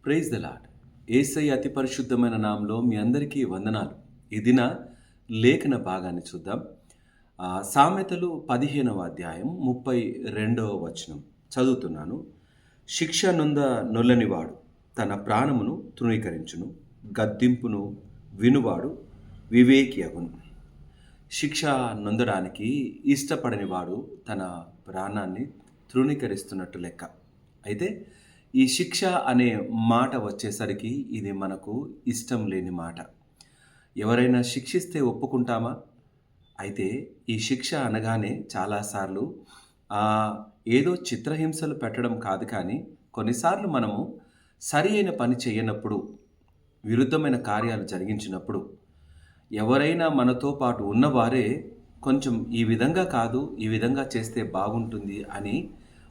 Praise the lord. యేసయ్య అతి పరిశుద్ధమైన నామములో మీ అందరికీ వందనాలు. ఈ దిన లేఖన భాగాన్ని చూద్దాం. సామెతలు 15వ అధ్యాయం 32వ వచనం చదువుతున్నాను. శిక్ష నొల్లనివాడు తన ప్రాణమును తృణీకరించును, గద్దింపును వినువాడు వివేకి అగును. శిక్ష నొందడానికి ఇష్టపడనివాడు తన ప్రాణాన్ని తృణీకరిస్తున్నట్టు లెక్క. అయితే ఈ శిక్ష అనే మాట వచ్చేసరికి ఇది మనకు ఇష్టం లేని మాట. ఎవరైనా శిక్షిస్తే ఒప్పుకుంటామా? అయితే ఈ శిక్ష అనగానే చాలాసార్లు ఏదో చిత్రహింసలు పెట్టడం కాదు, కానీ కొన్నిసార్లు మనము సరి అయిన పని చేయనప్పుడు, విరుద్ధమైన కార్యాలు జరిగించినప్పుడు, ఎవరైనా మనతో పాటు ఉన్నవారే కొంచెం ఈ విధంగా కాదు, ఈ విధంగా చేస్తే బాగుంటుంది అని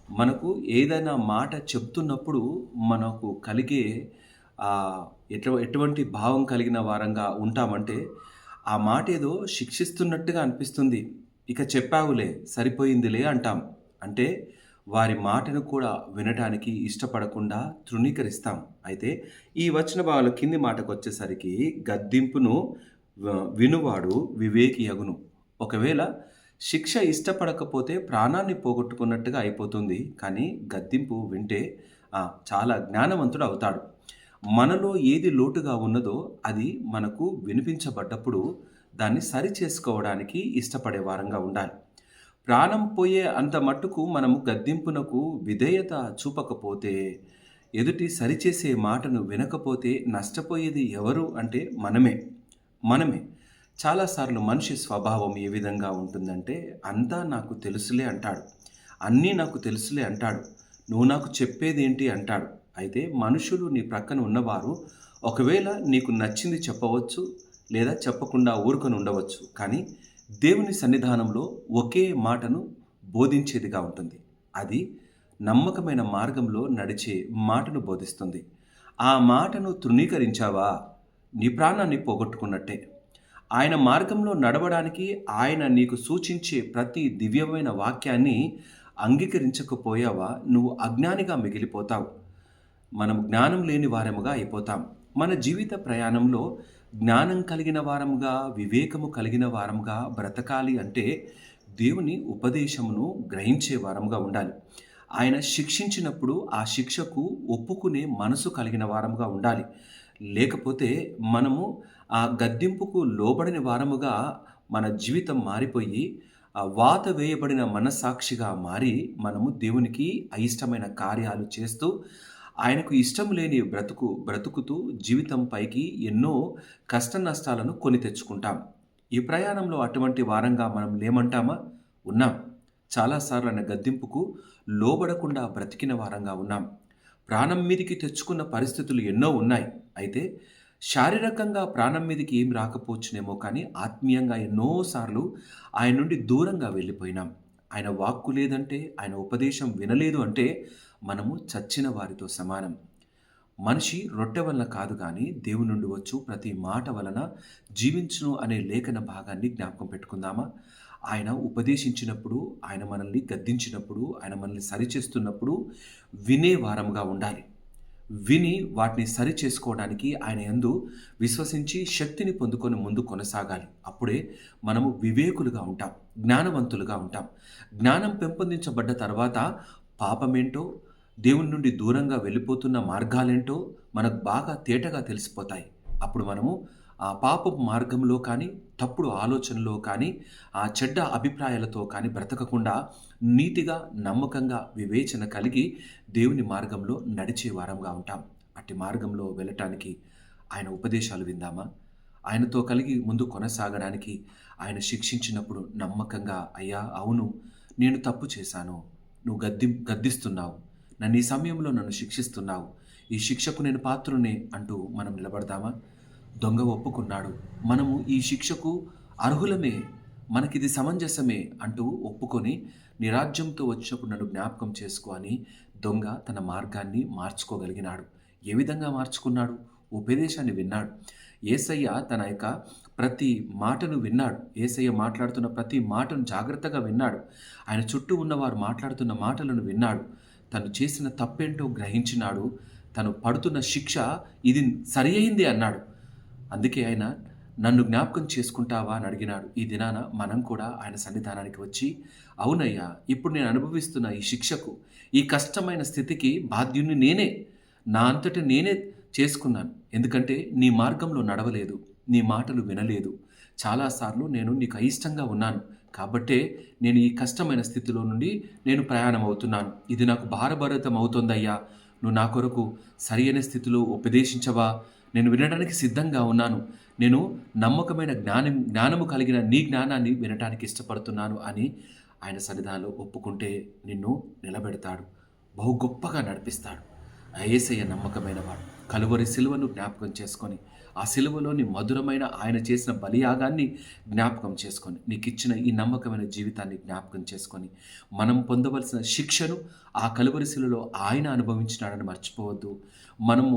మనకు ఏదైనా మాట చెప్తున్నప్పుడు మనకు కలిగే ఎటువంటి భావం కలిగిన వారంగా ఉంటామంటే, ఆ మాట ఏదో శిక్షిస్తున్నట్టుగా అనిపిస్తుంది. ఇక చెప్పావులే, సరిపోయిందిలే అంటాం. అంటే వారి మాటను కూడా వినటానికి ఇష్టపడకుండా తృణీకరిస్తాం. అయితే ఈ వచన భాగాల కింది మాటకు వచ్చేసరికి గద్దింపును వినువాడు వివేకి అగును. ఒకవేళ శిక్ష ఇష్టపడకపోతే ప్రాణాన్ని పోగొట్టుకున్నట్టుగా అయిపోతుంది, కానీ గద్దింపు వింటే చాలా జ్ఞానవంతుడు అవుతాడు. మనలో ఏది లోటుగా ఉన్నదో అది మనకు వినిపించబడ్డప్పుడు దాన్ని సరి చేసుకోవడానికి ఇష్టపడే వారంగా ఉండాలి. ప్రాణం పోయే అంత మట్టుకు మనము గద్దింపునకు విధేయత చూపకపోతే, ఎదుటి సరిచేసే మాటను వినకపోతే నష్టపోయేది ఎవరు అంటే మనమే. చాలాసార్లు మనిషి స్వభావం ఏ విధంగా ఉంటుందంటే, అంతా నాకు తెలుసులే అంటాడు, అన్నీ నాకు తెలుసులే అంటాడు, నువ్వు నాకు చెప్పేదేంటి అంటాడు. అయితే మనుషులు నీ ప్రక్కన ఉన్నవారు ఒకవేళ నీకు నచ్చింది చెప్పవచ్చు, లేదా చెప్పకుండా ఊరుకొని ఉండవచ్చు, కానీ దేవుని సన్నిధానంలో ఒకే మాటను బోధించేదిగా ఉంటుంది. అది నమ్మకమైన మార్గంలో నడిచే మాటను బోధిస్తుంది. ఆ మాటను తృణీకరించావా, నీ ప్రాణాన్ని పోగొట్టుకున్నట్టే. ఆయన మార్గంలో నడవడానికి ఆయన నీకు సూచించే ప్రతి దివ్యమైన వాక్యాన్ని అంగీకరించకపోయావా, నువ్వు అజ్ఞానిగా మిగిలిపోతావు. మనం జ్ఞానం లేని వారముగా అయిపోతాం. మన జీవిత ప్రయాణంలో జ్ఞానం కలిగిన వారముగా, వివేకము కలిగిన వారముగా బ్రతకాలి అంటే దేవుని ఉపదేశమును గ్రహించే వారముగా ఉండాలి. ఆయన శిక్షించినప్పుడు ఆ శిక్షకు ఒప్పుకునే మనసు కలిగిన వారముగా ఉండాలి. లేకపోతే మనము ఆ గద్దింపుకు లోబడిన వారముగా మన జీవితం మారిపోయి వాత వేయబడిన మనస్సాక్షిగా మారి మనము దేవునికి అయిష్టమైన కార్యాలు చేస్తూ ఆయనకు ఇష్టం లేని బ్రతుకుతూ జీవితం పైకి ఎన్నో కష్ట నష్టాలను కొని తెచ్చుకుంటాం. ఈ ప్రయాణంలో అటువంటి వారంగా మనం లేమంటామా? ఉన్నాం. చాలాసార్లు ఆయన గద్దింపుకు లోబడకుండా బ్రతికిన వారంగా ఉన్నాం. ప్రాణం మీదికి తెచ్చుకున్న పరిస్థితులు ఎన్నో ఉన్నాయి. అయితే శారీరకంగా ప్రాణం మీదకి ఏం రాకపోవచ్చునేమో, కానీ ఆత్మీయంగా ఎన్నోసార్లు ఆయన నుండి దూరంగా వెళ్ళిపోయినాం. ఆయన వాక్కు లేదంటే, ఆయన ఉపదేశం వినలేదు అంటే మనము చచ్చిన వారితో సమానం. మనిషి రొట్టె వలన కాదు, కానీ దేవుని నుండి వచ్చు ప్రతి మాట వలన జీవించును అనే లేఖన భాగాన్ని జ్ఞాపకం పెట్టుకుందామా? ఆయన ఉపదేశించినప్పుడు, ఆయన మనల్ని గద్దించినప్పుడు, ఆయన మనల్ని సరిచేస్తున్నప్పుడు వినే వారముగా ఉండాలి. విని వాటిని సరి చేసుకోవడానికి ఆయన యందు విశ్వసించి శక్తిని పొందుకొని ముందు కొనసాగాలి. అప్పుడే మనము వివేకులుగా ఉంటాం, జ్ఞానవంతులుగా ఉంటాం. జ్ఞానం పెంపొందించబడ్డ తర్వాత పాపమేంటో, దేవుని నుండి దూరంగా వెళ్ళిపోతున్న మార్గాలేంటో మనకు బాగా తేటగా తెలిసిపోతాయి. అప్పుడు మనము ఆ పాపపు మార్గంలో కానీ, తప్పుడు ఆలోచనలో కానీ, ఆ చెడ్డ అభిప్రాయాలతో కానీ బ్రతకకుండా నీతిగా, నమ్మకంగా, వివేచన కలిగి దేవుని మార్గంలో నడిచే వారంగా ఉంటాం. అట్టి మార్గంలో వెళ్ళటానికి ఆయన ఉపదేశాలు విందామా? ఆయనతో కలిగి ముందు కొనసాగడానికి ఆయన శిక్షించినప్పుడు నమ్మకంగా, అయ్యా అవును నేను తప్పు చేశాను, నువ్వు గద్దిస్తున్నావు, నన్ను ఈ సమయంలో నన్ను శిక్షిస్తున్నావు, ఈ శిక్షకు నేను పాత్రునే అంటూ మనం నిలబడదామా? దొంగ ఒప్పుకున్నాడు, మనము ఈ శిక్షకు అర్హులమే, మనకిది సమంజసమే అంటూ ఒప్పుకొని నీ రాజ్యంతో వచ్చినప్పుడు నన్ను జ్ఞాపకం చేసుకో అని దొంగ తన మార్గాన్ని మార్చుకోగలిగినాడు. ఏ విధంగా మార్చుకున్నాడు? ఉపదేశాన్ని విన్నాడు. యేసయ్య తన యొక్క ప్రతి మాటను విన్నాడు. యేసయ్య మాట్లాడుతున్న ప్రతి మాటను జాగ్రత్తగా విన్నాడు. ఆయన చుట్టూ ఉన్నవారు మాట్లాడుతున్న మాటలను విన్నాడు. తను చేసిన తప్పేంటో గ్రహించినాడు. తను పడుతున్న శిక్ష ఇది సరి అయింది అన్నాడు. అందుకే ఆయన నన్ను జ్ఞాపకం చేసుకుంటావా అని అడిగినాడు. ఈ దినాన మనం కూడా ఆయన సన్నిధానానికి వచ్చి, అవునయ్యా, ఇప్పుడు నేను అనుభవిస్తున్న ఈ శిక్షకు, ఈ కష్టమైన స్థితికి బాధ్యుణ్ణి నేనే. నా అంతట నేనే చేసుకున్నాను. ఎందుకంటే నీ మార్గంలో నడవలేదు, నీ మాటలు వినలేదు. చాలాసార్లు నేను నీకు అయిష్టంగా ఉన్నాను. కాబట్టే నేను ఈ కష్టమైన స్థితిలో నుండి నేను ప్రయాణం అవుతున్నాను. ఇది నాకు భారభరితం అవుతోందయ్యా. నువ్వు నా కొరకు సరి అయిన స్థితిలో ఉపదేశించవా? నేను వినడానికి సిద్ధంగా ఉన్నాను. నేను నమ్మకమైన జ్ఞానము కలిగిన నీ జ్ఞానాన్ని వినటానికి ఇష్టపడుతున్నాను అని ఆయన సన్నిధానంలో ఒప్పుకుంటే నిన్ను నిలబెడతాడు. బహు గొప్పగా నడిపిస్తాడు. ఆ యేసయ్య నమ్మకమైన వాడు. కలువరి సిలువను జ్ఞాపకం చేసుకొని, ఆ సిలువలోని మధురమైన ఆయన చేసిన బలియాగాన్ని జ్ఞాపకం చేసుకొని, నీకు ఇచ్చిన ఈ నమ్మకమైన జీవితాన్ని జ్ఞాపకం చేసుకొని, మనం పొందవలసిన శిక్షను ఆ కలువరి శిలువలో ఆయన అనుభవించినాడని మర్చిపోవద్దు. మనము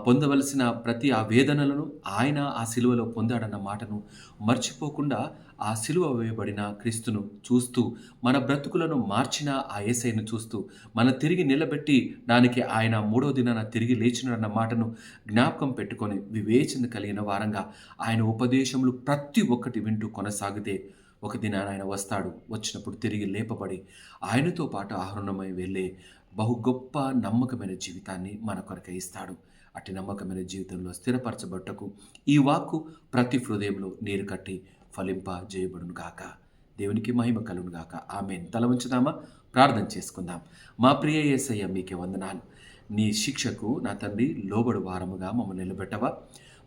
పొందవలసిన ప్రతి ఆ వేదనలను ఆయన ఆ సిలువలో పొందాడన్న మాటను మర్చిపోకుండా, ఆ సిలువ వేయబడిన క్రీస్తును చూస్తూ, మన బ్రతుకులను మార్చిన ఆ యేసయ్యను చూస్తూ, మన తిరిగి నిలబెట్టి దానికి ఆయన మూడో దినాన తిరిగి లేచినాడన్న మాటను జ్ఞాపకం పెట్టుకొని, వివేచన కలిగిన వారంగా ఆయన ఉపదేశములు ప్రతి ఒక్కటి వింటూ కొనసాగితే, ఒక దినాన ఆయన వస్తాడు. వచ్చినప్పుడు తిరిగి లేపబడి ఆయనతో పాటు ఆహరణమై వెళ్ళే బహు గొప్ప నమ్మకమైన జీవితాన్ని మన కొరకై ఇస్తాడు. అట్టి నమ్మకమైన జీవితంలో స్థిరపరచబట్టకు ఈ వాక్కు ప్రతి హృదయంలో నీరు కట్టి ఫలింపజేయబడును గాక. దేవునికి మహిమ కలుగును గాక. ఆమేన్. తల వంచుదామా? ప్రార్థన చేసుకుందాం. మా ప్రియ యేసయ్య, మీకే వందనాలు. నీ శిక్షకు నా తండ్రి లోబడు వారముగా మమ్మల్ని నిలబెట్టవా?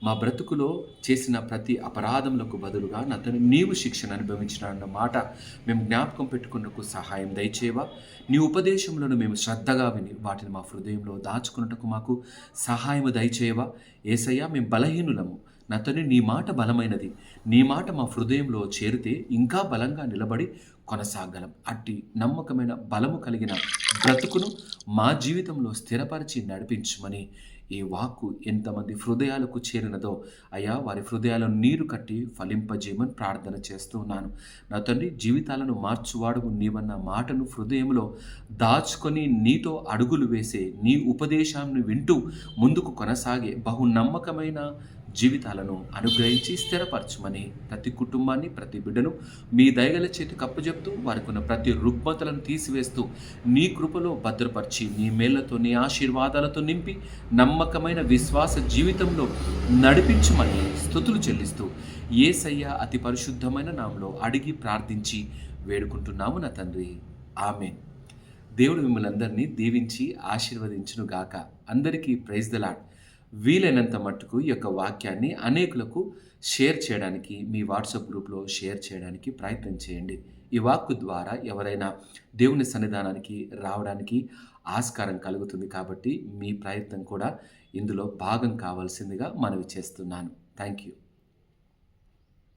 మా బ్రతుకులో చేసిన ప్రతి అపరాధములకు బదులుగా నా తండ్రి నీవు శిక్షను అనుభవించిన మాట మేము జ్ఞాపకం పెట్టుకున్నకు సహాయం దయచేయవా? నీ ఉపదేశములను మేము శ్రద్ధగా విని వాటిని మా హృదయంలో దాచుకున్నటకు మాకు సహాయము దయచేయవా? యేసయ్య, మేము బలహీనులము. నా తండ్రి నీ మాట బలమైనది. నీ మాట మా హృదయంలో చేరితే ఇంకా బలంగా నిలబడి కొనసాగలం. అట్టి నమ్మకమైన బలము కలిగిన బ్రతుకును మా జీవితంలో స్థిరపరిచి నడిపించమని ఈ వాక్కు ఎంతమంది హృదయాలకు చేరినదో అయ్యా, వారి హృదయాలను నీరు కట్టి ఫలింపజేయమని ప్రార్థన చేస్తూ ఉన్నాను. నా తండ్రి, జీవితాలను మార్చువాడు నీవన్న మాటను హృదయంలో దాచుకొని నీతో అడుగులు వేసే, నీ ఉపదేశాన్ని వింటూ ముందుకు కొనసాగే బహు నమ్మకమైన జీవితాలను అనుగ్రహించి స్థిరపరచమని ప్రతి కుటుంబాన్ని, ప్రతి బిడ్డను మీ దయగల చేతికి అప్పజెప్తూ, వారికి ఉన్న ప్రతి రుగ్మతలను తీసివేస్తూ నీ కృపలో భద్రపరిచి, నీ మేళ్లతో, నీ ఆశీర్వాదాలతో నింపి నమ్మకమైన విశ్వాస జీవితంలో నడిపించమని స్తుతులు చెల్లిస్తూ యేసయ్య అతి పరిశుద్ధమైన నామములో అడిగి ప్రార్థించి వేడుకుంటున్నాము నా తండ్రి. ఆమేన్. దేవుడు మిమ్మల్ని అందరినీ దీవించి ఆశీర్వదించును గాక. అందరికీ ప్రైజ్ ద లార్డ్. వీలైనంత మట్టుకు ఈ యొక్క వాక్యాన్ని అనేకులకు షేర్ చేయడానికి, మీ వాట్సాప్ గ్రూప్లో షేర్ చేయడానికి ప్రయత్నం చేయండి. ఈ వాక్కు ద్వారా ఎవరైనా దేవుని సన్నిధానానికి రావడానికి ఆస్కారం కలుగుతుంది. కాబట్టి మీ ప్రయత్నం కూడా ఇందులో భాగం కావాల్సిందిగా మనవి చేస్తున్నాను. Thank you.